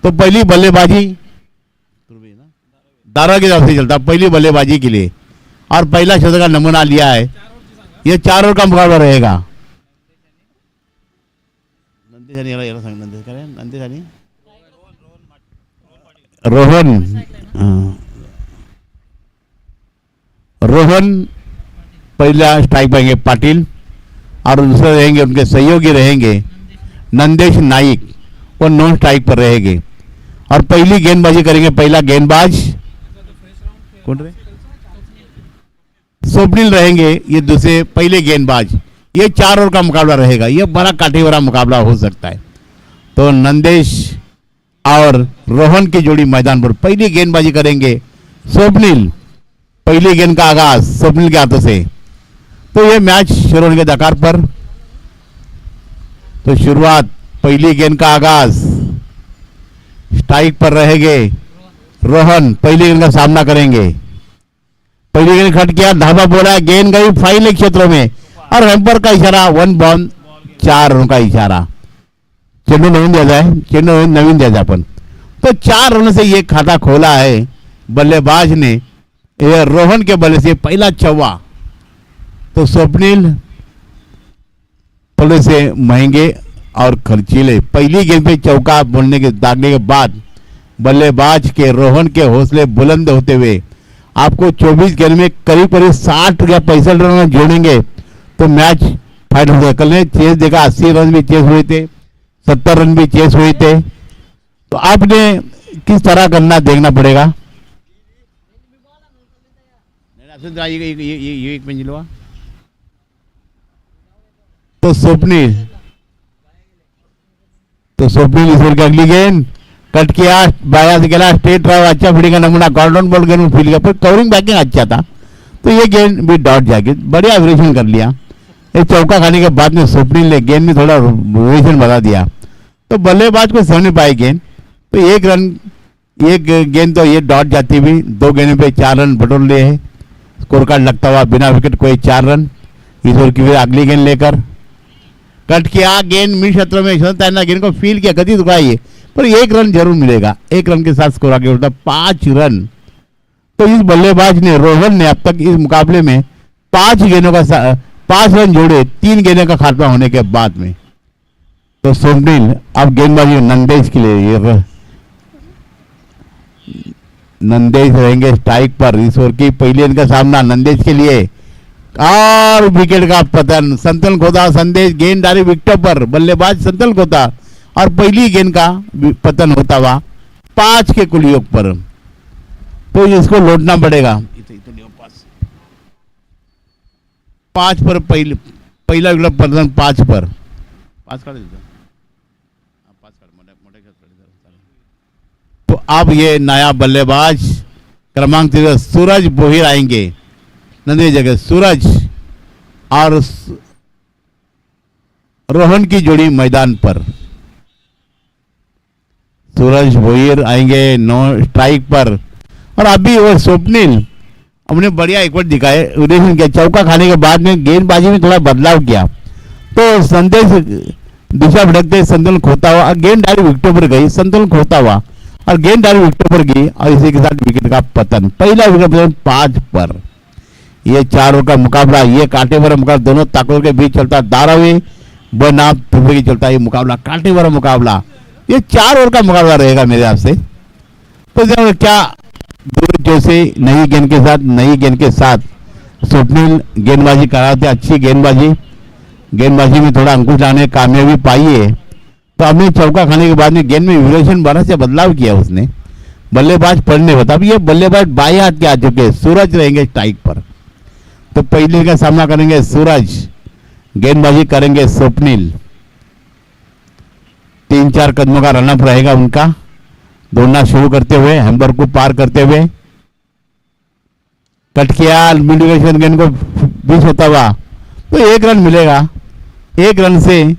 तो पहली बल्लेबाजी दारा के तरफ से चलता, पहली बल्लेबाजी के लिए, और पहला शतक का नमूना लिया है। ये 4 ओवर का मुकाबला रहेगा। रोहन पहला स्ट्राइक पाएंगे पाटिल, और दूसरे रहेंगे उनके सहयोगी रहेंगे नंदेश नाइक, वो नॉन स्ट्राइक पर रहेंगे। और पहली गेंदबाजी करेंगे पहला गेंदबाज कौन रहे, स्वप्निल रहेंगे ये दूसरे पहले गेंदबाज। ये 4 ओवर का मुकाबला रहेगा। ये बड़ा कांटे वाला मुकाबला हो सकता है। तो नंदेश और रोहन की जोड़ी मैदान पर पहली गेंदबाजी करेंगे स्वप्निल। पहली गेंद का आगाज स्वप्निल के हाथों से। तो ये मैच शुरू होने के दरकार पर, तो शुरुआत पहली गेंद का आगाज, स्ट्राइक पर रहेंगे रोहन। पहली गेंद का सामना करेंगे। पहली गेंद खट किया, धाबा बोला, गेंद गई फाइल क्षेत्रों में, और हेम्पर का इशारा, 1 बॉल 4 रनों का इशारा। चेंडू नवीन दिया जाए, चेंडू नवीन दिया जाए अपन। तो 4 रन से ये खाता खोला है बल्लेबाज ने। ये रोहन के बल्ले से पहला चौवा। तो स्वप्निल थोड़े से महंगे और खर्चीले पहली गेंद पे चौका बोलने के दागने के बाद बल्लेबाज के रोहन के हौसले बुलंद होते हुए आपको 24 गेंद में करीब करीब 60 या 65 रन जोड़ेंगे तो मैच फाइट हो जाएगा। कल ने चेस देखा, 80 रन भी चेस हुए थे, 70 रन भी चेस हुए थे। तो आपने किस तरह करना देखना पड़ेगा। तो स्वप्निल ईश्वर की अगली गेंद कट किया, बाया से खेला, स्ट्रेट ड्राइव, अच्छा फील्डिंग का नमूना, गॉर्डन बॉल गेंद फील्ड का, पर कवरिंग बैकिंग अच्छा था। तो ये गेंद भी डॉट जाके बढ़िया वेरिएशन कर लिया। ये चौका खाने के बाद में स्वप्निल ने गेंद में थोड़ा वेरिएशन बढ़ा दिया, तो बल्लेबाज को समझ नहीं पाई गेंद। तो एक गेंद तो ये डॉट जाती हुई, 2 गेंद पे 4 रन बटोर लिए है। स्कोर कार्ड लगता हुआ बिना विकेट कोई 4 रन। ईश्वर की फिर अगली गेंद लेकर कट किया, गेंद मिड क्षेत्र में गेंद को फील किया, गति दुखाई, पर 1 रन जरूर मिलेगा। 1 रन के साथ स्कोर आगे उठता 5 रन। तो इस बल्लेबाज ने, रोहन ने अब तक इस मुकाबले में 5 रन जोड़े 3 गेंदों का खात्मा होने के बाद में। तो स्वप्निल अब गेंदबाजी नंदेश के लिए, नंदेश रहेंगे स्ट्राइक पर। ईश्वर की पहली गेंद का सामना नंदेश के लिए, और विकेट का पतन, संतन खोता, संदेश गेंद डाली विकेट पर, बल्लेबाज संतन खोता, और पहली गेंद का पतन होता हुआ 5 के कुल योग पर। तो इसको लौटना पड़ेगा 5 पर, पहला विकेट पतन 5 पर। तो अब ये नया बल्लेबाज क्रमांक 3 सूरज बोहिर आएंगे नंदी जगह। सूरज और रोहन की जोड़ी मैदान पर। सूरज बोहिर आएंगे 9 स्ट्राइक पर। और अभी वो स्वप्निल हमने बढ़िया एक बार दिखाए उद्देश्य किया, चौका खाने के बाद में गेंदबाजी में थोड़ा बदलाव किया। तो संदेश दिशा भटकते संतुलन खोता हुआ, गेंद डायरेक्ट विकेटों पर गई, संतुलन खोता हुआ और गेंद डायरेक्ट विकेटों पर गई, और इसी के साथ विकेट का पतन। पहला विकेट पतन 5 पर। ये 4 ओवर का मुकाबला, ये कांटे वाला मुकाबला दोनों ताकतों के बीच चलता, धारावी बनाम ट्रॉफी की चलता ये मुकाबला, कांटे वाला मुकाबला। ये 4 ओवर का मुकाबला रहेगा मेरे हिसाब से। तो क्या जैसे नई गेंद के साथ स्वप्निल गेंदबाजी कराते, अच्छी गेंदबाजी में थोड़ा अंकुश लाने कामयाबी पाई है। तो हमने चौका खाने के बाद में गेंद में वेरिएशन बड़ा से बदलाव किया उसने, बल्लेबाज पढ़ने होता। अब ये बल्लेबाज बाएं हाथ के आ चुके हैं। सूरज रहेंगे स्ट्राइक पर। तो पहले का सामना करेंगे सूरज, गेंदबाजी करेंगे स्वप्निल। 3-4 कदमों का रनअप रहेगा उनका, दौड़ना शुरू करते हुए, हैम्बर को पार करते हुए। कट किया, मिडविकेट गेंद को बीच होता हुआ, तो 1 रन मिलेगा। 1 रन से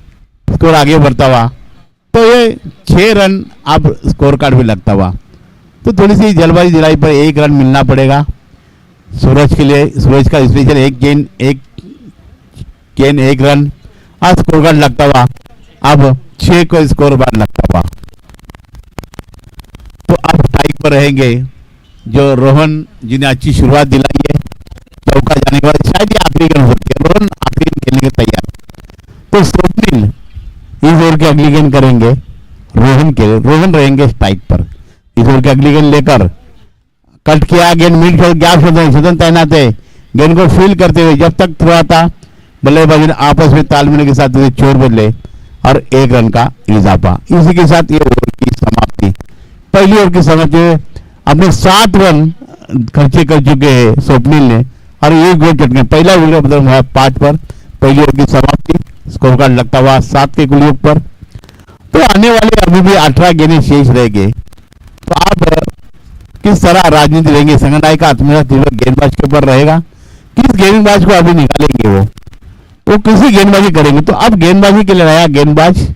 स्कोर आगे बढ़ता हुआ, तो ये 6 रन अब स्कोर कार्ड भी लगता हुआ। तो थोड़ी सी जल्दबाजी दिलाई पर 1 रन मिलना पड़ेगा सूरज के लिए। सूरज का स्पेशल 1 गेंद 1 रन, और स्कोर कार्ड लगता हुआ अब 6 को स्कोर कार्ड लगता हुआ। पर रहेंगे जो रोहन, जिन्हें अच्छी शुरुआत दिलाई है। चौका जाने के बाद शायद ये आखिरी गेंद होती है, रोहन आखिरी गेंद खेलने के तैयार। तो स्वप्निल इस ओवर की अगली गेंद करेंगे रोहन के, रोहन रहेंगे स्ट्राइक पर। इस ओवर की अगली गेंद लेकर कट किया, गेंद मिड गैप सदन तैनात है, गेंद को फील करते हुए जब तक थ्रो आता बल्लेबाजी ने आपस में तालमेल के साथ उसे चोर बदले और 1 रन का इजाफा। इसी के साथ ये ओवर की समाप्ति, पहली ओवर की समाप्ति में अपने 7 रन खर्चे कर चुके हैं स्वप्निल ने और 1 गोल चटके। पहला विकेट बदल हुआ 5 पर। पहली ओवर की समाप्ति, स्कोर कार्ड लगता हुआ 7 के कुल योग पर। तो आने वाले अभी भी 18 गेंदें शेष रह गए। तो आप किस तरह राजनीति लेंगे? संगनाई का आत्मविश्वास गेंदबाज के ऊपर रहेगा, किस गेंदबाज को अभी निकालेंगे वो किसी गेंदबाजी करेंगे। तो अब गेंदबाजी के लिए नया गेंदबाज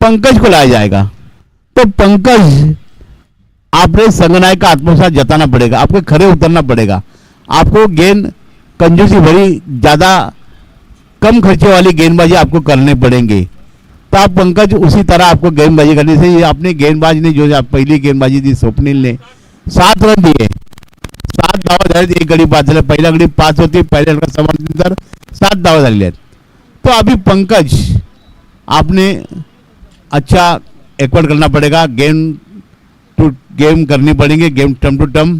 पंकज को लाया जाएगा। तो पंकज, आपने संगनाय का आत्मविश्वास जताना पड़ेगा, आपको खड़े उतरना पड़ेगा, आपको गेंद कंजूसी भरी ज्यादा कम खर्चे वाली गेंदबाजी आपको करने पड़ेंगे। तो आप पंकज उसी तरह आपको गेंदबाजी करनी से अपने गेंदबाज ने जो पहली गेंदबाजी दी स्वप्निल ने 7 रन दिए, 7 धावा झाले, 1 गडी बाद झाले, पहिला गडी 5 होती, पहिल्या गडी समाप्तीनंतर 7 धावा झालेल्या आहेत। तो अभी पंकज आपने अच्छा एक्वर्ड करना पड़ेगा, गेम टू गेम करनी पड़ेंगे, गेम टर्म टू टर्म,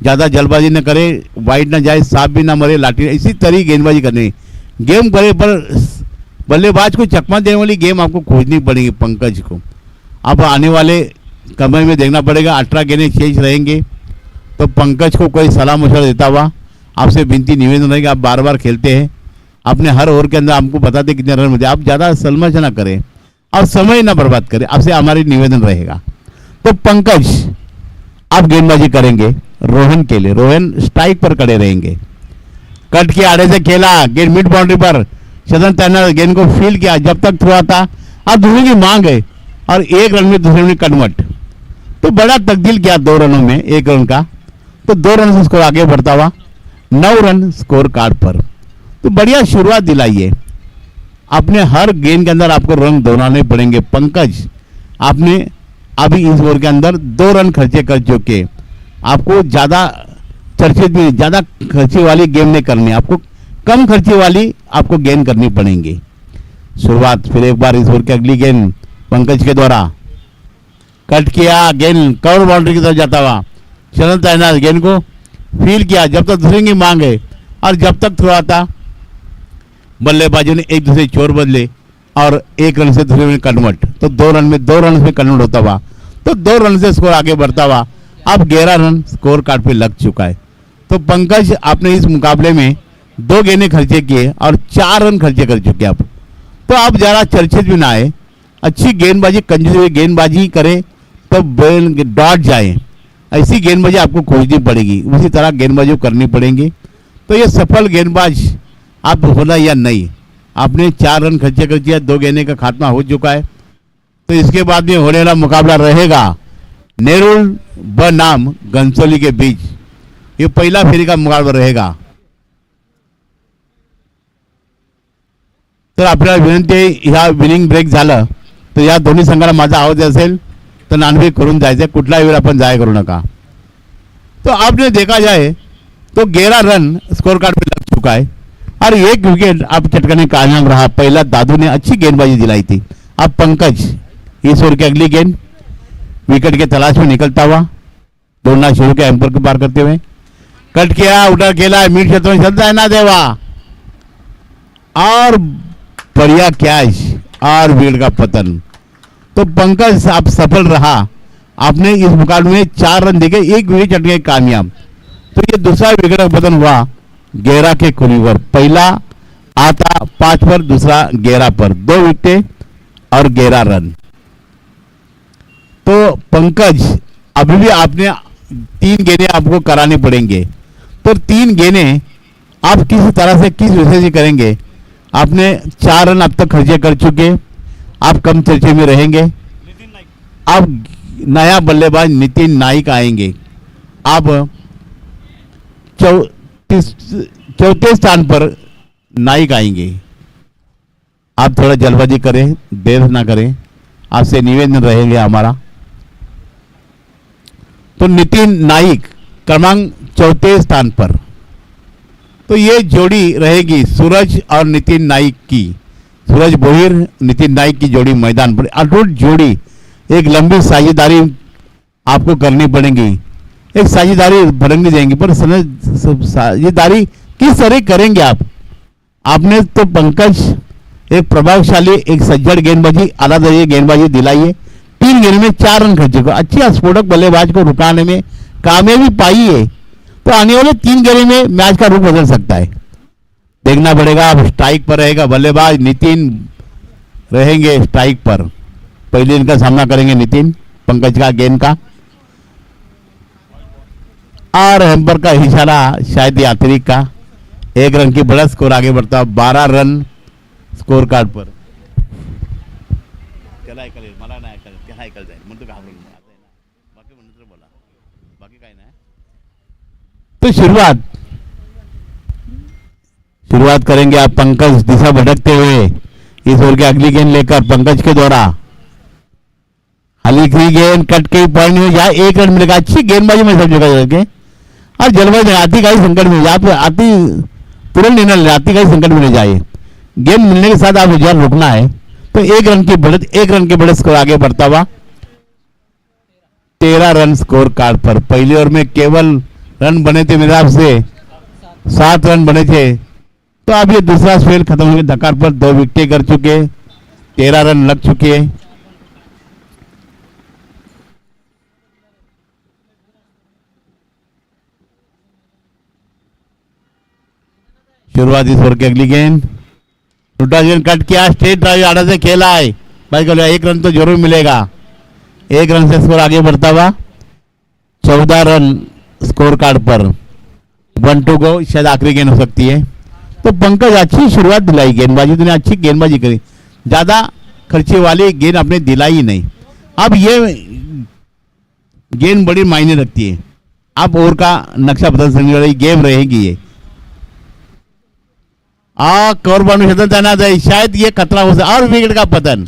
ज़्यादा जल्दबाजी न करे, वाइड ना जाए, सांप भी ना मरे, लाठी, इसी तरह गेंदबाजी करनी, गेम करे पर बल्लेबाज को चकमा देने वाली गेम आपको खोजनी पड़ेगी पंकज को। अब आने वाले समय में देखना पड़ेगा, 18 गेंदें शेष रहेंगे। तो पंकज को कोई सलाह मशवरा देता हुआ आपसे विनती निवेदन है कि आप बार बार खेलते हैं, अपने हर ओवर के अंदर हमको बताते कितने रन मिलते, आप ज़्यादा सलमश ना करें और समय ना बर्बाद करें, आपसे हमारी निवेदन रहेगा। तो पंकज आप गेंदबाजी करेंगे रोहन के लिए, रोहन स्ट्राइक पर खड़े रहेंगे। कट के आड़े से खेला, गेंद मिड बाउंड्री पर, सदन तैनात, गेंद को फील किया, जब तक थ्रो आता अब दूसरे की मांग है और 1 रन में दूसरे में कन्वर्ट। तो बड़ा तब्दील किया 2 रनों में 1 रन का, तो 2 रन से स्कोर आगे बढ़ता हुआ 9 रन स्कोर कार्ड पर। तो बढ़िया शुरुआत दिलाई है, अपने हर गेंद के अंदर आपको रन दोहराने पड़ेंगे। पंकज आपने अभी इस ओवर के अंदर 2 रन खर्चे कर चुके, आपको ज़्यादा चर्चित में ज़्यादा खर्चे वाली गेम नहीं करनी, आपको कम खर्चे वाली आपको गेंद करनी पड़ेंगी। शुरुआत फिर एक बार इस ओवर की अगली गेंद पंकज के द्वारा, कट किया, गेंद कवर बाउंड्री की तरफ जाता हुआ, चलन तैनात, गेंद को फील किया, जब तक दूसरे की मांग है और जब तक थ्रो आता बल्लेबाजों ने एक दूसरे चोर बदले और 1 रन से दूसरे में कन्वर्ट। तो 2 रन में 2 रन में कन्वर्ट होता हुआ, तो 2 रन से स्कोर आगे बढ़ता हुआ अब 11 रन स्कोर कार्ड पे लग चुका है। तो पंकज आपने इस मुकाबले में 2 गेंदें खर्चे किए और 4 रन खर्चे कर चुके आप। तो आप ज़रा चर्चित भी ना आए, अच्छी गेंदबाजी कंजूस हुई गेंदबाजी करें तो डॉट जाए, ऐसी गेंदबाजी आपको खोजनी पड़ेगी, उसी तरह गेंदबाजी करनी पड़ेंगी। तो ये सफल गेंदबाज आप होना या नहीं, आपने 4 रन खर्चे कर दिया, 2 गेंदे का खात्मा हो चुका है। तो इसके बाद में होने वाला मुकाबला रहेगा नेरुल बनाम घनसोली के बीच, ये पहला फेरी का मुकाबला रहेगा। तर आपल्याला विनंती आहे, ह्या विनिंग ब्रेक झालं तर या दोन्ही संघाला माझा आवाज असेल तर नॉनब्रेक करून जायचं, कुठलाही वेळ आपण जाय करू नका। तो आपने देखा जाए तो 11 रन स्कोर कार्ड पे लग चुका है और 1 विकेट आप चटकाने कामयाब रहा। पहला दादू ने अच्छी गेंदबाजी दिलाई थी। अब पंकज इस ओवर की अगली गेंद विकेट के तलाश में निकलता हुआ दौड़ना शुरू किया, एम्पर को पार करते हुए कट किया, उठा खेला, मिड क्षेत्र में चलता है ना देवा और बढ़िया कैच और विकेट का पतन। तो पंकज आप सफल रहा, आपने इस मुकाबले में 4 रन देके 1 विकेट चटके कामयाब। तो ये दूसरा विकेट का पतन हुआ 11 के कुली पर, पहला आता 5 पर, दूसरा 11 पर, 2 विकेट और 11 रन। तो पंकज अभी भी आपने 3 गेंदें आपको करानी पड़ेंगे। तो 3 गेंदें आप किस तरह से किस विषय से करेंगे? आपने 4 रन अब तक खर्चे कर चुके, आप कम चर्चे में रहेंगे। अब नया बल्लेबाज नितिन नाइक आएंगे। अब चौथे स्थान पर नाइक आएंगे। आप थोड़ा जल्दबाजी करें, देर ना करें, आपसे निवेदन रहेंगे हमारा। तो नितिन नाइक क्रमांक चौथे स्थान पर। तो ये जोड़ी रहेगी सूरज और नितिन नाइक की। सूरज बोहिर, नितिन नाइक की जोड़ी मैदान पर। अटूट जोड़ी, एक लंबी साझेदारी आपको करनी पड़ेगी। एक साझेदारी भरंगी देंगे, पर साझेदारी किस तरह करेंगे आप? आपने तो पंकज एक प्रभावशाली, एक सज्जड़ गेंदबाजी, आला दर्जे गेंदबाजी दिलाई है। 3 गेंद में 4 रन खर्चे को अच्छी स्फोटक बल्लेबाज को रुकाने में कामयाबी पाई है। तो आने वाले 3 गेंद में मैच का रुख बदल सकता है, देखना पड़ेगा। अब स्ट्राइक पर रहेगा बल्लेबाज नितिन, रहेंगे स्ट्राइक पर। पहले इनका सामना करेंगे नितिन, पंकज का गेंद का, और हैम्पर का इशारा शायद यात्री का। 1 रन की बढ़त, स्कोर आगे बढ़ता, 12 रन स्कोर कार्ड पर। त्याला ऐकायला मला नाही ऐकायला, त्याला ऐकायला जाईल म्हणतो घाबरून आता आहे ना, बाकी म्हणून बोला, बाकी काही नाही। तो शुरुआत करेंगे आप पंकज, दिशा भटकते हुए इस ओवर की अगली गेंद लेकर पंकज के द्वारा। हल्की गेंद कट के पॉइंट में, यहाँ 1 रन मिलेगा। अच्छी गेंदबाजी में सब जगह करके, और जल्दबाजी आती का ही संकट में, यहाँ पे आती तुरंत निर्णय ले, आती का ही संकट में ले जाए। गेंद मिलने के साथ आप रुझान रोकना है। तो 1 रन की बढ़त स्कोर आगे बढ़ता हुआ 13 रन स्कोर कार्ड पर। पहली ओवर में केवल रन बने थे मेरे हिसाब से 7 रन बने थे। तो अब ये दूसरा स्पेल खत्म होने के धक्कार पर 2 विकेटें कर चुके, 13 रन लग चुके हैं। शुरुआती ओवर की अगली गेंद, टूटा गेंद कट किया, स्ट्रेट ड्राइव आड़ा से खेला है भाई, बोले 1 रन तो जरूर मिलेगा। 1 रन से स्कोर आगे बढ़ता हुआ 14 रन स्कोर कार्ड पर। 1 टू गो, शायद आखिरी गेंद हो सकती है। तो पंकज अच्छी शुरुआत दिलाई, गेंदबाजी तूने अच्छी गेंदबाजी करी, ज्यादा खर्चे वाली गेंद आपने दिलाई नहीं। अब ये गेंद बड़ी मायने रखती है, आप ओवर का नक्शा बदल सकने वाली गेम रहेगी ये। कवर बाउंड्री क्षेत्र तैनात है, शायद ये खतरा हो सकता, और विकेट का पतन।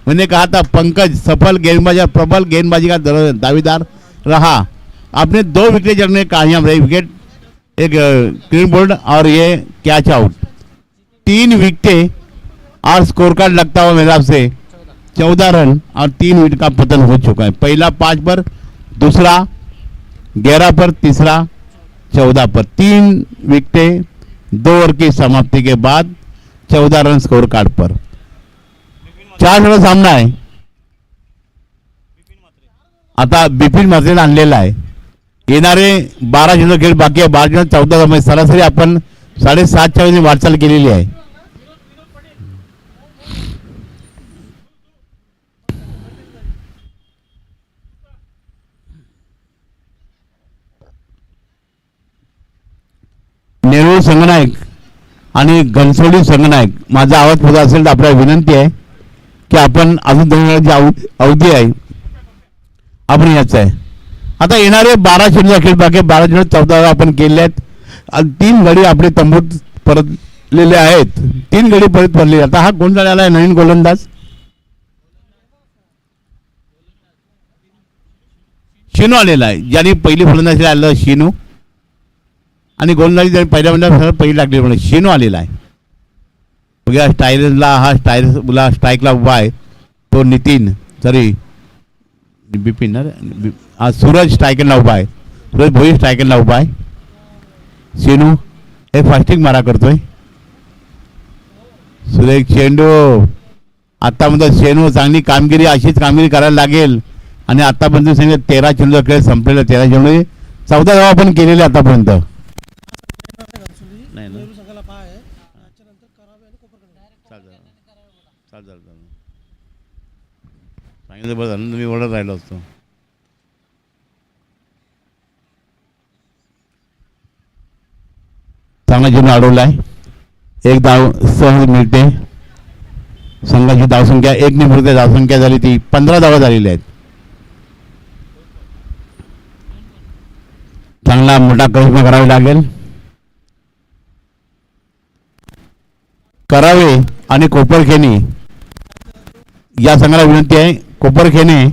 मैंने कहा था पंकज सफल गेंदबाजी और प्रबल गेंदबाजी का दावेदार रहा। आपने 2 विकेट जगने कामयाब रहे, विकेट एक क्लीन बोल्ड और ये कैच आउट। 3 विकेटें और स्कोर कार्ड लगता हुआ मेरे हिसाब से 14 रन और 3 विकेट का पतन हो चुका है। पहला 5 पर, दूसरा 11 पर, तीसरा 14 पर। 3 विकेटें 2 ओवर की समाप्ति के बाद 14 रन स्कोर कार्ड पर। 4 रन सामना आहे। आता बिपिन म्हात्रेला आणलेला आहे। येणारे 12 चेंडू खेळ बाकी आहे, 12 चेंडू 14 धावा, सरासरी आपण 7.5च्या वेळी वाटचाल केलेली आहे। नेरूळ संगनायक आणि घनसोली संगनायक, माझा आवाज पुढे असेल तर आपल्याला विनंती आहे की आपण अजून 2 वेळाची अवधी आहे, आपण याचं आहे। आता येणारे 12 चेंडू अखेर बाकी, 12 चेंडू 14 आपण केले आहेत आणि 3 गडी आपले तंबूत परतलेले आहेत, 3 गडी परत पडले। आता हा कोण झालेला आहे नवीन गोलंदाज? शिनू आलेला आहे, ज्यांनी पहिली फलंदाजी आलेलं शिनू, आणि गोलंदाजी त्यांनी पहिल्या बंडात पहिली लागली म्हणून शिनू आलेला आहे। बघा स्टायरला, हा स्टायरला स्ट्राईकला उभा आहे तो नितीन, सॉरी बिपिन, हा सूरज स्ट्रायकरला उभा आहे, सूरज भोई स्ट्रायकरला उभा आहे। शिनू एक फास्टिंग मारा करतोय, सुरेख चेंडू आतापर्यंत शेनू चांगली कामगिरी, अशीच कामगिरी करायला लागेल। आणि आतापर्यंत सांगितलं 13 चेंडू खेळ संपलेलं, 13 चेंडू 14 धावा आपण केलेले आतापर्यंत। सांगितलं बरं झालं, मी ओढत राहिलो असतो। चांगला चेंडू अडवलाय, 1 धाव सहज मिळते। संघाची धावसंख्या 1 ने भरते, धावसंख्या झाली ती 15 धावा झालेल्या आहेत। चांगला मोठा करिश्मा करावा लागेल। करावे आणि कोपरखेनी या संघाला विनंती आहे. कोपरखेने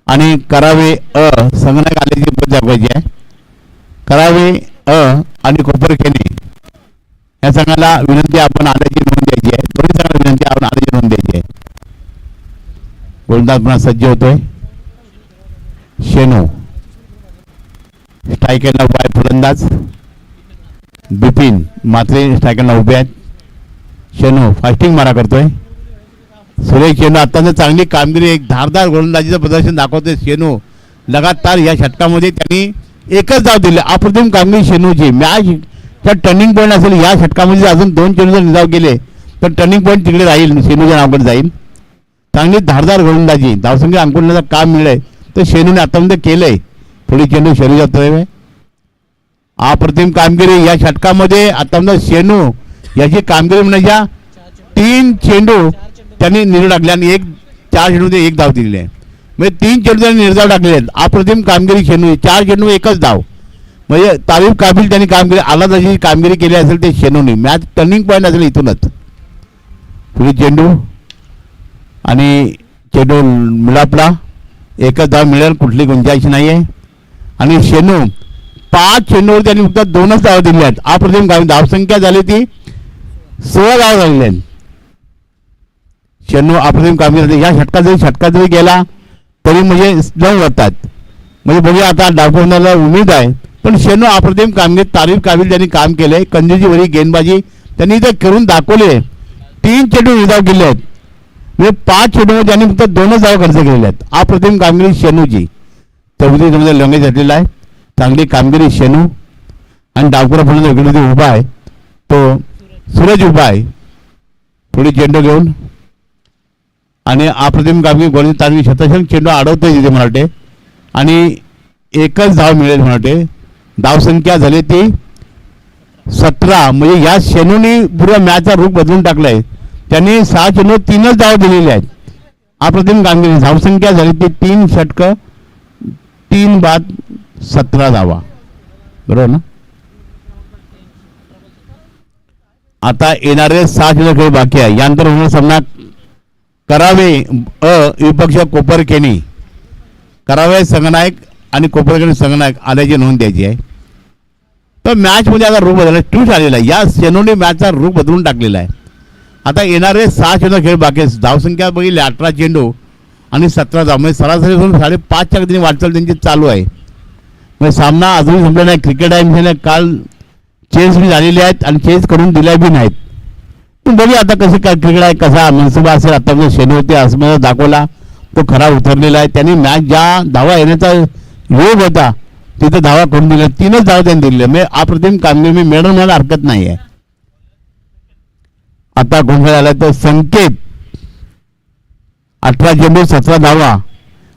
आणि करावे संघनायक आल्याची पद दाखवायची आहे. करावे आणि कोपरखेने या संघाला विनंती आपण आल्याची नोंद द्यायची आहे. दोन्ही संघाला विनंती आपण आल्याची नोंद द्यायची आहे. गोलंदाज पुन्हा सज्ज होतोय. शेनू स्ट्रायकरला उभा आहे. फलंदाज बिपिन मात्रे स्ट्रायकरला उभे आहेत. शेनू फास्टिंग मारा करतोय. सुरेश शेनू अत्यंत चांगली कामगिरी, एक धारदार गोलंदाजीचं प्रदर्शन दाखवतोय. शेनू लगातार या षटकामध्ये त्यांनी एकच धाव दिले. अप्रतिम कामगिरी शेनूची. मॅचच्या टर्निंग पॉईंट असेल या षटकामध्ये अजून 2 चेंडू जर निजाव केले तर टर्निंग पॉईंट तिकडे राहील, शेनूच्या नावाकडे जाईल. चांगली धारदार गोलंदाजी, धावसंख्या अंकुरण्याचं काम मिळेल तर शेनूने आतापर्यंत केलंय. थोडी चेंडू शेनू जातोय. अप्रतिम कामगिरी या षटकामध्ये आतापर्यंत शेनू याची कामगिरी म्हणजे 3 चेंडू त्यांनी निर्धाव टाकले आणि 4 चेंडूमध्ये 1 धाव दिली आहे. म्हणजे 3 चेंडू त्यांनी निर्धाव टाकले आहेत. अप्रतिम कामगिरी शेनू. 4 चेंडू 1च धाव, म्हणजे तारीफ काबिल त्यांनी कामगिरी आला तशी कामगिरी केली असेल ते शेनूने. मॅच टर्निंग पॉईंट असेल इथूनच. पुढे चेंडू आणि चेंडू मिळापला, 1च धाव मिळेल, कुठली गुंजाईश नाही आहे. आणि शेनू 5 चेंडूवर त्यांनी फक्त 2च धाव दिल्या आहेत. अप्रतिम कामगिरी. धावसंख्या झाली ती 16 धाव झालेल्या आहेत. शेनू अप्रतिम कामगिरी. या षटकात जरी गेला तरी म्हणजे 9 होतात. म्हणजे बघूया आता डावखोरणाला उमेद आहे. पण शेनू अप्रतिम कामगिरी, तारीफ काबिल त्यांनी काम केलंय. कंजूजीवरी गेंदबाजी त्यांनी इथे करून दाखवले. 3 चेंडू निर्धाव केले आहेत. म्हणजे 5 चेंडूमध्ये त्यांनी फक्त 2च धाव खर्च केलेले आहेत. अप्रतिम कामगिरी शेनूची. 34 लंगेज घातलेला आहे. चांगली कामगिरी शेनू. आणि डावखोरा फलंदाज इकडे उभा आहे तो सूरज उभा आहे. थोडी चेंडू घेऊन आणि अप्रतिम कामगिरी गोलंदाज तांबी शतशंख चेंडू अडवतोय तिथे मला वाटते आणि 1च धाव मिळेल मला वाटते. धावसंख्या झाली ती 17. म्हणजे या शेनूने पूर्ण मॅचचा रूप बदलून टाकलाय. त्यांनी 6 चेंडू 3च धाव दिलेले आहेत. अप्रतिम कामगिरी. धावसंख्या झाली ती 3 षटकं 3 बाद 17 धावा. बरोबर ना. आता येणारे 6 चेंडू खेळ बाकी आहे. यानंतर होणार सामना करावे विपक्ष कोपरखेनी. करावे संघनायक आणि कोपरखेनी संघनायक आल्याची नोंद द्यायची आहे. तर मॅचमध्ये आता रूप बदलला, ट्विस्ट आलेला आहे. या शेनूने मॅचचा रूप बदलून टाकलेला आहे. आता येणारे 6 चेंडू खेळ बाकी आहे. धावसंख्या बघितली 18 चेंडू आणि 17 धाव, म्हणजे सरासरी 5.5च्या गतीने वाटचाल त्यांची चालू आहे. म्हणजे सामना अजूनही संपला नाही. क्रिकेट आहे काल चेंज बी झालेले आहेत आणि चेंज करून दिल्या बी नाहीत. पण बघूया आता कसं काय क्रिकेट आहे, कसा मनसुबा असेल. आता शेनू होते असं दाखवला तो खरा उतरलेला आहे. त्यांनी मॅच ज्या धावा येण्याचा योग होता तिथे धावा करून दिल्या. 3च धावा त्यांनी दिले. म्हणजे अप्रतिम कामगिरी मी मिळवून मला हरकत नाही आहे. आता कोण झाला तर संकेत 18 चेंडू 17 धावा.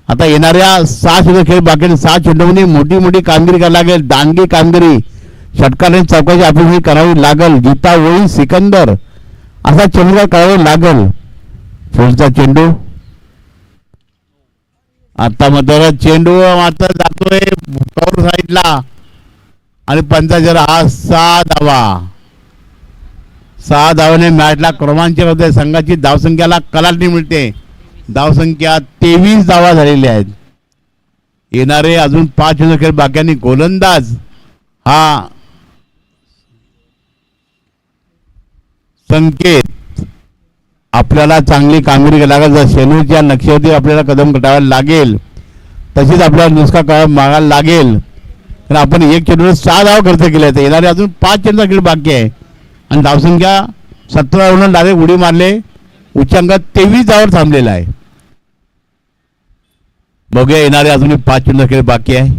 आता येणाऱ्या 6 चेंडू खेळ बाकी. 6 चेंडूमध्ये मोठी मोठी कामगिरी करावी लागेल. दांडगी कामगिरी षटकाने चौकाची अपेक्षा करावी लागेल. गीता ओळी सिकंदर असा चेंडू करावा लागेल. पुढचा चेंडू आता मात्र चेंडू मात्र जातोय कौर साईडला आणि पंचायत हा 6 धावा. 6 धावाने मॅचला क्रमांक होते. संघाची धावसंख्याला कलाटणी मिळते. धावसंख्या 23 धावा झालेल्या आहेत. येणारे अजून 5 चेंडू खेळ बाकी. गोलंदाज हा संकेत. आपल्याला चांगली कामगिरी करावी लागेल. जर शेनूच्या नक्षेवरती आपल्याला कदम कटावायला लागेल तशीच आपल्याला नुसका मागायला लागेल. तर आपण 1 चेंडूवर 6 धाव खर्च केले आहेत. येणारे अजून 5 चेंडू खेळ बाकी आहे आणि धावसंख्या 17वरून डायरेक्ट उडी मारले. उच्चांकात 23 धावावर थांबलेला आहे. बघूया येणारे अजूनही 5 चेंडू खेळ बाकी आहे.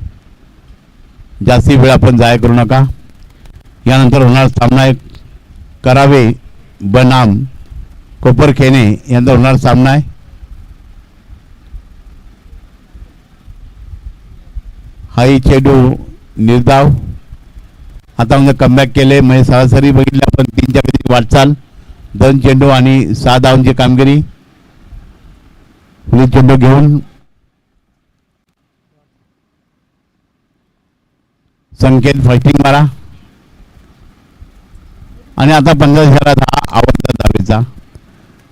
जास्ती वेळ आपण जाय करू नका. यानंतर होणार सामना एक करावे बनाम कोपरखेने यांचा होणार सामना आहे. हाही चेंडू निर्धाव. आता म्हणजे कमबॅक केले. म्हणजे सरासरी बघितले आपण 3च्या गतीची वाटचाल. 2 चेंडू आणि 6 धावांची कामगिरी. पुढील चेंडू घेऊन संकेत फास्टिंग मारा आणि आता 15 हा आवडता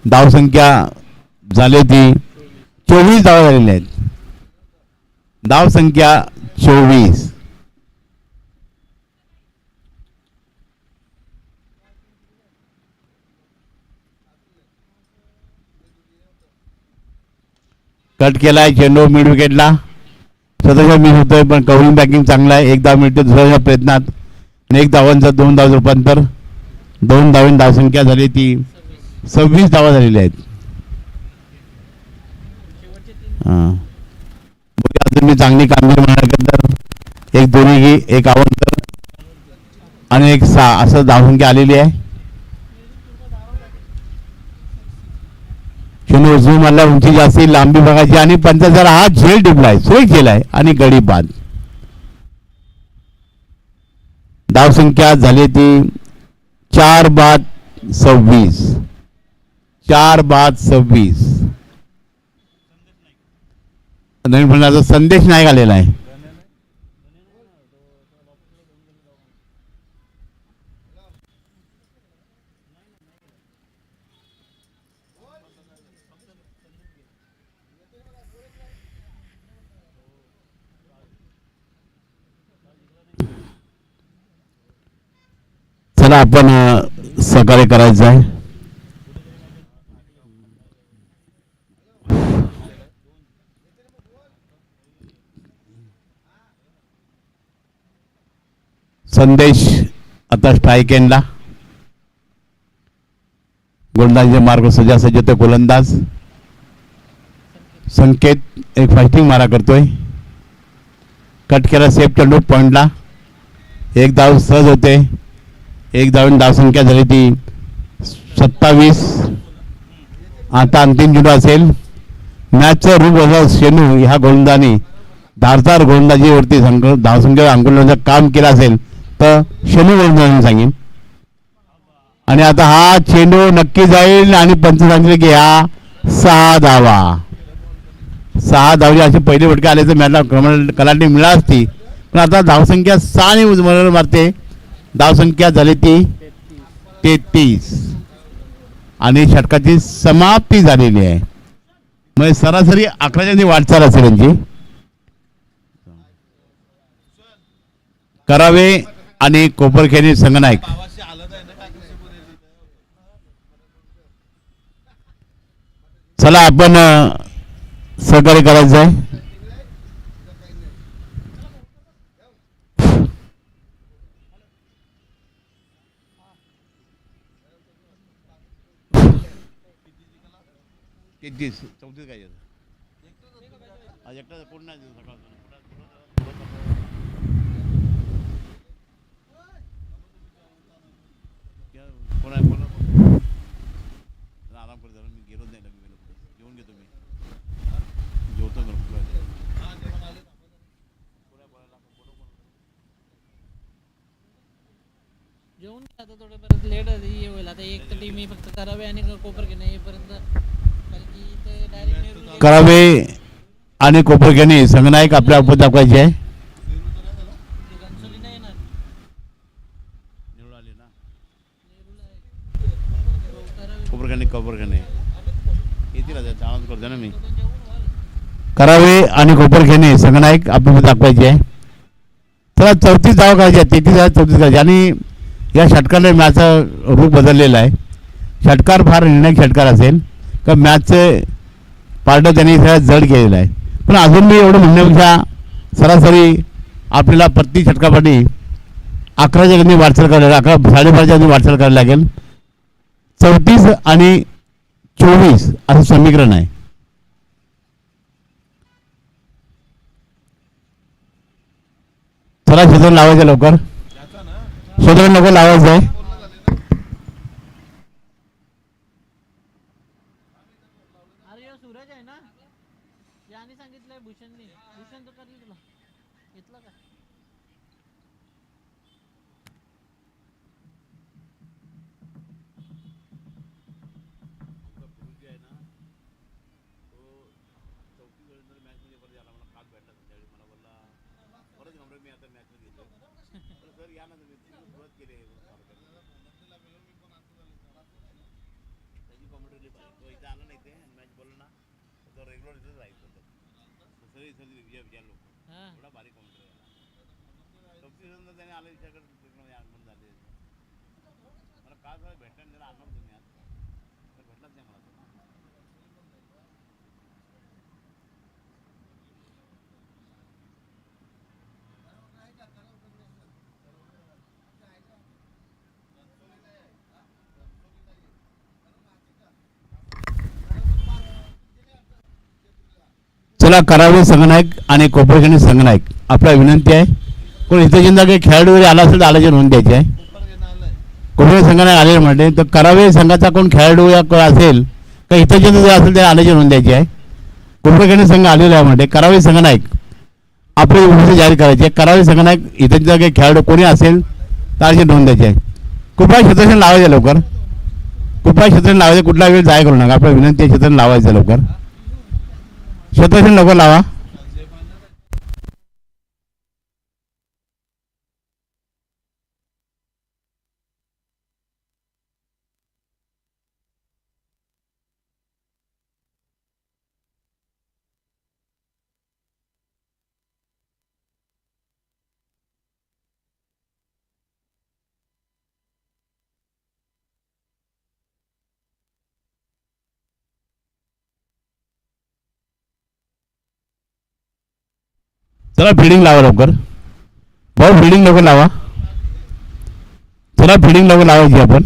धावसंख्या झाली ती 24 धावा झालेल्या आहेत. धावसंख्या 24. कट केलाय चेंडू मिड विकेटला. स्वतःच्या मिस होतोय पण कव्हरिंग बॅकिंग चांगला आहे. एक धाव मिळते दुसऱ्या प्रयत्नात आणि एक धावांचा 2 धाव रूपांतर. 2 धावांनी धावसंख्या झाली ती 26 धावा झालेल्या आहेत. अजून मी चांगली कामगिरी म्हणाल्यानंतर एक दोन्ही एक अवंतर आणि एक 6 असं धावसंख्या आलेली आहे. चेंडू उजवी मारला, उंची जास्ती, लांबी बघायची आणि पंचाचा हा झेल टिपलाय, सोय केलाय आणि गडी बाद. धावसंख्या झाली ती 4-26. 4-26. नवीन फलंदाजाचा संदेश नायक आलेला आहे. चला आपण सहकार्य करायचं आहे. संदेश आता स्ट्राईक एंडला. गोलंदाजीचे मार्ग सजा सज्जते गोलंदाज संकेत एक फास्टिंग मारा करतोय. कट केला सेफ चेंडू पॉइंटला. एक धाव सहज होते. एक धावून धावसंख्या झाली ती 27. आता अंतिम चेंडू असेल. मॅचचं रूप असा शेनू ह्या गोलंदाजाने धारदार गोलंदाजीवरती धावसंख्या अंकुलण्याचं काम केलं असेल तर शेनू गोलंदाजाने सांगेन. आणि आता हा चेंडू नक्की जाईल आणि पंच सांगितले की हा 6 धावा. 6 धावली असे पहिले फटके आले तर मॅचला कलाटी मिळाली असती. पण आता धावसंख्या 6 ने उजमर मारते. धावसंख्या झाली ती 33 आणि षटकाची समाप्ती झालेली आहे. म्हणजे सरासरी 11च्या वाटचाल असेल यांची. करावे आणि कोपरखेडी संगनायक. चला आपण सहकार्य करायचं आहे. आराम करतो मी गेलो नाही जेवून घेतो मी जेवतो जेवून आता थोडं परत लेट होईल. आता एक तर टीम फक्त करावे आणि कोपरखेडे येईपर्यंत कारण की ते डायरेक्ट करावे आणि कोपरखेडी संगनायक आपल्या उपत दाखवायचे आहे. कोपरखेडी येतील चालत करतो ना मी. करावे आणि कोपरखेडी संगनायक आपल्या दाखवायचे आहे. चला 34 धावा करायचे आहेत. 33 34 करायचे आणि या षटकाने मॅचचं रूप बदललेलं आहे. षटकार फार निर्णायक षटकार असेल का मॅचचे पार्ट त्यांनी सगळ्यात जड केलेलं आहे. पण अजून मी एवढं म्हणण्यापेक्षा सरासरी आपल्याला प्रति षटकापाठी 11च्या गती वाटचाल करायला लागेल. 11 साडेबाराच्या गती वाटचाल करायला लागेल. 34 आणि 24 असं समीकरण आहे. चला शोधून लावायचं लवकर. शोधून लवकर लावायचं आहे. सूरज आहे ना याने सांगितलंय भूषणने. भूषण तर करली तुला घेतलं का? कॉमेंट्री तो इथं आला नाही ते मॅच बोललो ना तो रेग्युलर इथंच राहायचं सगळी सगळी विजय लोक हां एवढा भारी कॉमेंट्री चौथी संद त्याने आलं विचारकडे आगमन झाले मला का झालं भेटणार त्याला आणणार तुम्ही आज तर भेटलाच नाही मला चला करावे संघनायक आणि कोपरखणी संघनायक आपला विनंती आहे कोण हितचिंता काही खेळाडू वगैरे आला असेल तर आल्याची नोंद द्यायची आहे कोपरखणी संघनायक आलेले म्हणते तर करावे संघाचा कोण खेळाडू या असेल का हितचिंता जर असेल तर आल्याची नोंद द्यायची आहे कोपरखणी संघ आलेला आहे म्हणते करावे संघनायक आपली उपस्थिती जाहीर करायची आहे करावे संघनायक हितचिंता काही खेळाडू कोणी असेल तर आल्याची नोंद द्यायची आहे कृपया क्षेत्रक्षण लावायचं लवकर कृपया क्षेत्रक्षण लावायचं कुठला वेळ जाय करू नका आपल्या विनंती आहे क्षेत्रक्षण लावायचं लवकर क्षेत्रक्षण लवकर लावा चला फिडिंग लावा लवकर भाऊ फिडिंग लवकर लावा चला फिडिंग लवकर लावायची आपण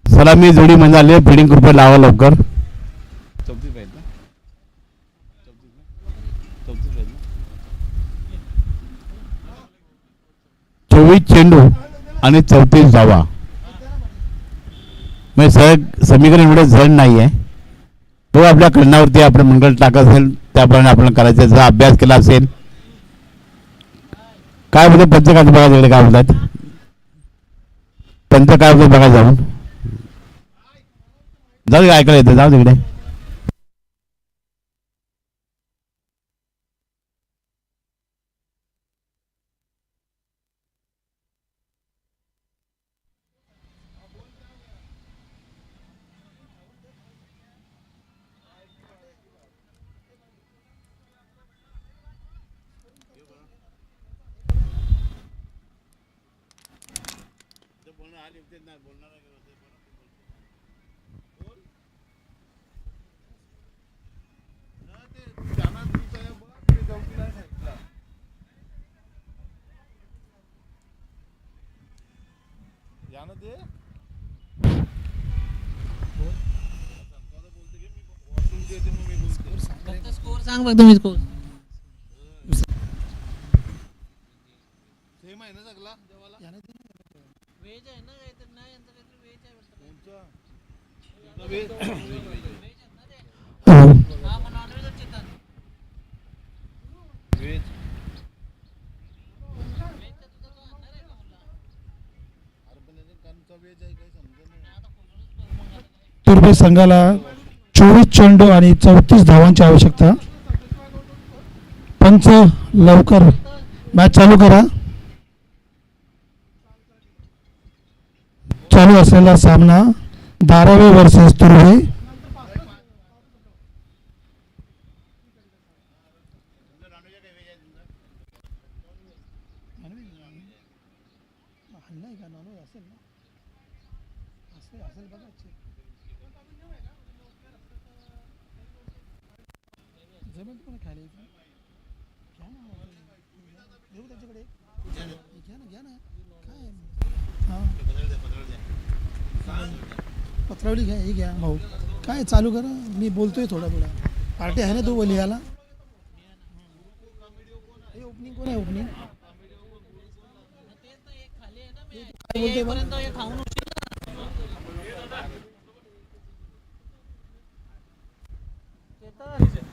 चला मी जोडी म्हणजे आली फिडिंग कृपया लावा लवकर 24 चेंडू आणि 34 धावा म्हणजे सगळं समीकरण एवढं जड नाही आहे तो आपल्या कडनावरती आपण मंगल टाकत असेल त्याप्रमाणे आपण करायचं जर अभ्यास केला असेल काय बोलतो पंच काय बघा तिकडे काय बोलतात पंच काय बोलतो बघा जाऊन जाऊ दे ऐकायला येतं जाऊ तिकडे फक्त स्कोर सांग फक्त मी स्कोर वेज आहे ना काहीतरी नाही यांचं काहीतरी वेज आहे वाटतं वेज आहेत ना ते हा मग नॉनव्हेज चिकन वेज वेजचा तुझा तो आणणार आहे का मुला तुर्भे संघाला 24 चेंडू आणि 34 धावांची आवश्यकता पंच लवकर मॅच चालू करा चालू असलेला सामना धारावी वर्सेस तुर्भे पत्रावली घ्या हे घ्या भाऊ काय चालू करा मी बोलतोय थोडा पार्टी आहे ना तो लिहायला हे ओपनिंग कोण आहे ओपनिंग तेच ना एक खाली आहे ना मी येईपर्यंत हे खाऊन उठशील ना चेतन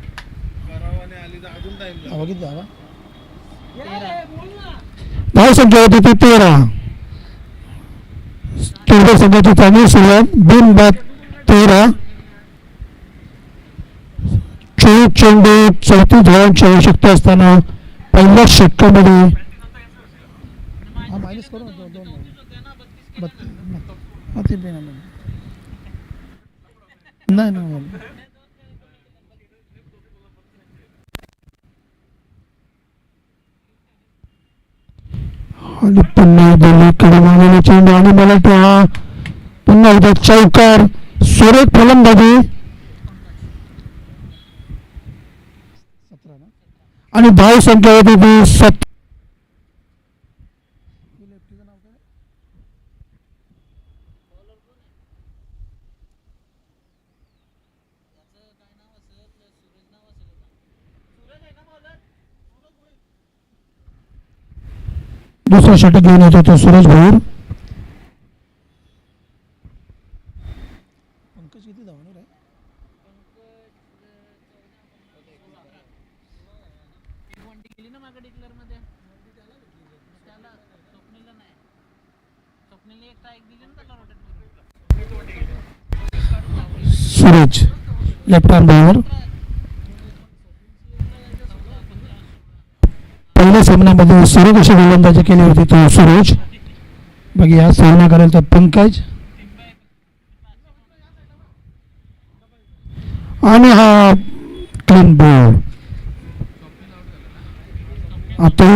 धावा किती धावा? धावसंख्या होती ती 13. केवढ्या संघाची चांगली सुरुवात. बिनबाद 13. 24 चेंडू 34 धावांची आवश्यकता असताना पहिल्याच षटकामध्ये हा मायनस करू ना 2 हा ते पण नाही नाही आणि पुन्हा दोन्हीकडे मारलेला चेंडू आणि मला हा पुन्हा एकदा चौकार. सुरेख फलंदाजी 17 ना. आणि धाव संख्या होती ती 7. लेफ्टीचं नाव काय? याचं काय नाव असेल? सूरज नाव असेल का? सूरज आहे ना बॉलर? दुसरा षटक घेऊन येतो तो सूरज भोर. पंकज किती धावणार आहे? वनडी गेली ना मागे डिक्लेअर मध्ये. त्याला स्वप्नीलला नाही. स्वप्नीलने एक स्ट्राईक दिली ना त्याला रोटेट करून. Suraj left arm bowler. पहिल्या सामन्यामध्ये सुरेख अशी गोलंदाजी केली होती तो सूरज. बघ या सामना करेल तर पंकज. आणि हा क्लीन बॉल. आता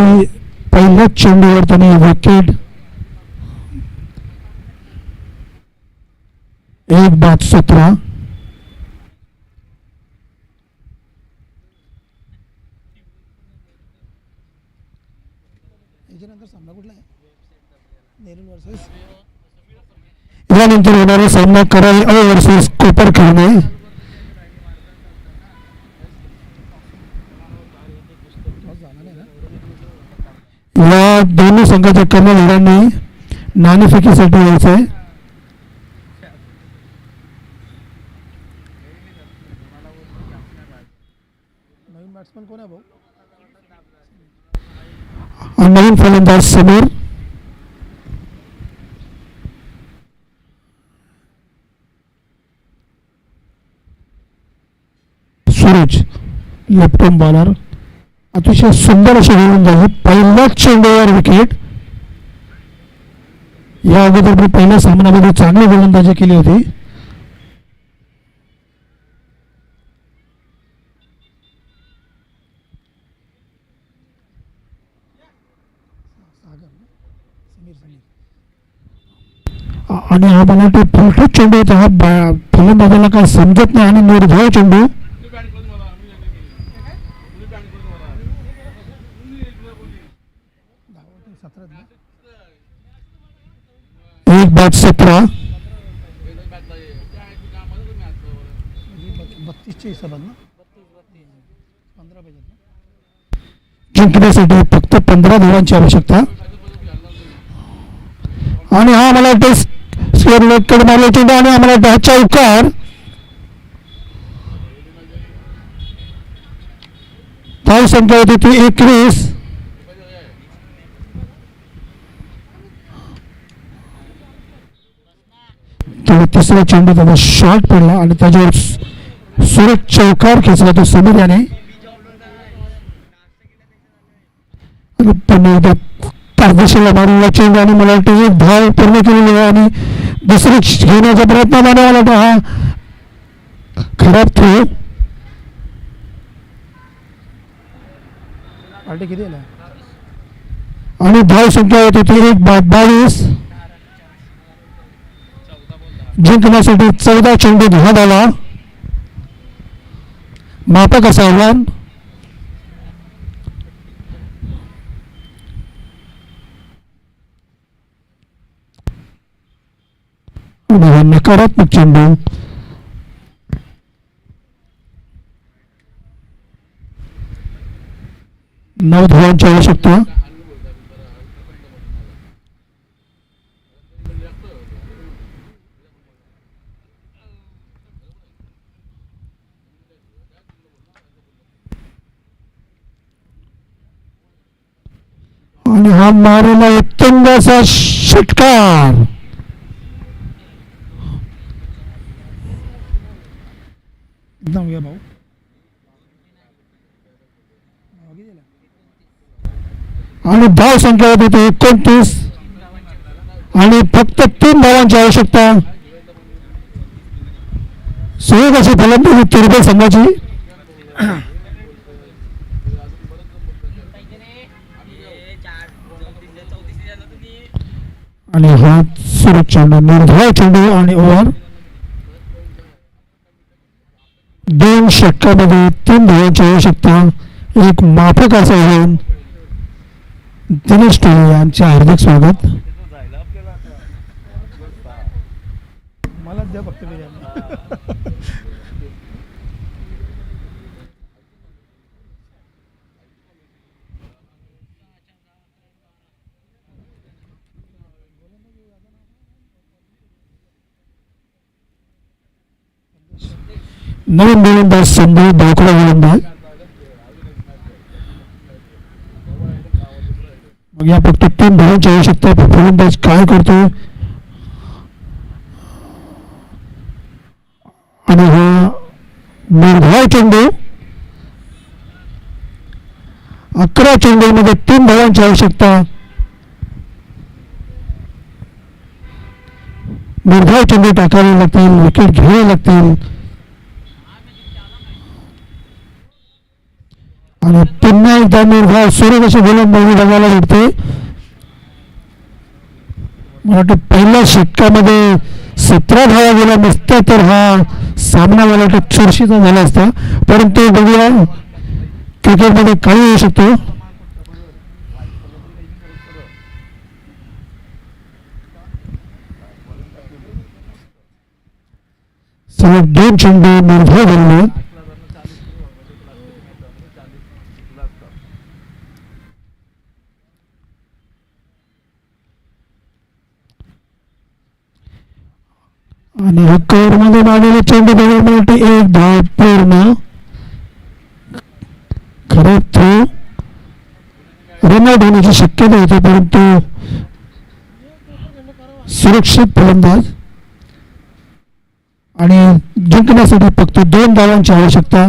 पहिल्याच चेंडूवर त्याने विकेट. 1-17. याच्यानंतर सामना कुठला आहे? नेरुल वर्सेस यानंतर होणारा सामना कराल वर्सेस कोपरखैरणे. टॉस झाला नाही ना. या दोन्ही संघाच्या कर्णधारांनी नाणेफेकीसाठी यायचं आहे. नवीन बॅट्समन कोण आहे भाऊ? आणि नवीन फलंदाज Sameer. Suraj left arm bowler. अतिशय सुंदर अशी गोलंदाजी. पहिल्याच चेंडूवर विकेट. या अगोदर मी पहिल्या सामन्यामध्ये चांगली गोलंदाजी केली होती. सागर ना? समीर. आणि हा मला वाटतं फुलटूच चेंडू होता. हा फलंदाजाला काय समजत नाही आणि निर्धाव चेंडू. धावा 17 ना. 1-17. 32च्या हिशोबात ना. 15 पाहिजेत ना. जिंकण्यासाठी फक्त 15 धावांची आवश्यकता. आणि हा मला वाटतं स्क्वेअर लेगकडे मारला चेंडू आणि आम्हाला वाटतं हा चौकार. धाव संख्या होती ती 21. तेव्हा तिसरा चेंडू त्याचा शॉर्ट पडला आणि त्याच्यावर सुरेख चौकार खेचला तो समीर याने. आणि पुन्हा एकदा परदेशाला मारलेला चेंडू आणि मला वाटतं एक धाव पूर्ण केलेली आहे आणि दुसरी घेण्याचा प्रयत्न मला वाटतं हा खराब थ्रो. पार्टी किती आला? आणि धाव संख्या होती ती 1-22. जिंकण्यासाठी 14 चेंडू धाव आला. मापक असं आव्हान. आणि हा नकारात्मक चेंडू. नऊ धावांची आवश्यकता. आणि हा मारेला उत्तम असा षटकार. एकदम घ्या भाऊ. आणि धाव संख्या होती 29 आणि फक्त 3 धावांची आवश्यकता. सुयोग अशी फलंदाजी तुर्भे संघाची. आणि हा सुरत चेंडू, निर्धाव चेंडू आणि ओव्हर. 2 षटकामध्ये 3 धावांची आवश्यकता. एक माफक असं होऊन दिनेश टोळे यांचे हार्दिक स्वागत. मला द्या फक्त बिर्याणी. नवीन गोलंदाज संधी दाखला गोलंदाज. मग या फक्त 3 धावांची आवश्यकता. फलंदाज काय करतो आणि हा निर्धाव चेंडू. 11 चेंडूमध्ये 3 धावांची आवश्यकता. निर्धाव चेंडू टाकावे लागतील, विकेट घ्यावे लागतील. आणि पुन्हा एकदा निर्धाव सुरू कशी गोलंदाजी बघायला भेटते. मला वाटतं पहिल्या षटकामध्ये 17 धावा गेल्या नसत्या तर हा सामना मला वाटतं चुरशीचा झाला असता. परंतु बघूया क्रिकेटमध्ये काही होऊ शकतो. सलग 2 चेंडू निर्धाव झाले. आणि हा कव्हर मध्ये मारलेला चेंडू बघायला 1 धाव पूर्ण. खरं थ्रो रनआउट होण्याची शक्यता होती परंतु सुरक्षित फलंदाज. आणि जिंकण्यासाठी फक्त 2 धावांची आवश्यकता.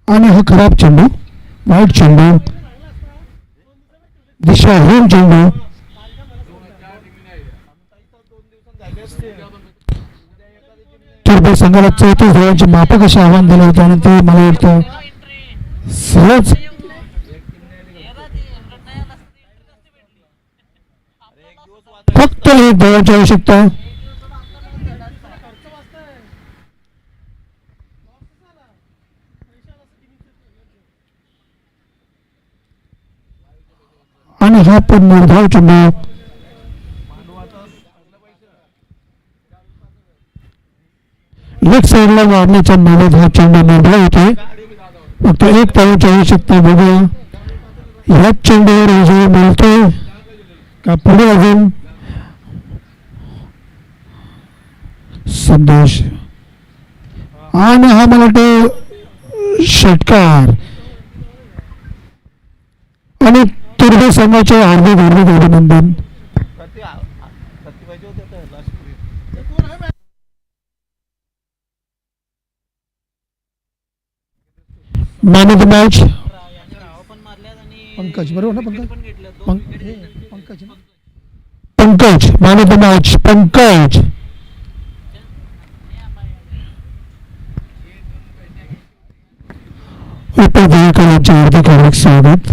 आणि हा खराब चेंडू, वाईट चेंडू, दिशाहीन चेंडू. तुर्भे संघाला 34 धावांचे माफक असे आव्हान दिले होते आणि ते मला वाटतं सहज फक्त 1 धावांची आवश्यकता. आणि हा पण निर्धाव चेंडू. लेफ्ट साईडला मारण्याच्या नादात हा चेंडू निर्धाव होते. फक्त 1 धावांची आवश्यकता. बघूया ह्याच चेंडूवर विजय मिळतोय का पुढे अजून संदेश. आणि हा मला वाटतं षटकार. आणि तुर्भे संघाचे हार्दिक अभिनंदन. Man of the match Pankaj, बरोबर ना Pankaj? Pankaj Pankaj man of the match Pankaj. उपविजेते हार्दिक स्वागत.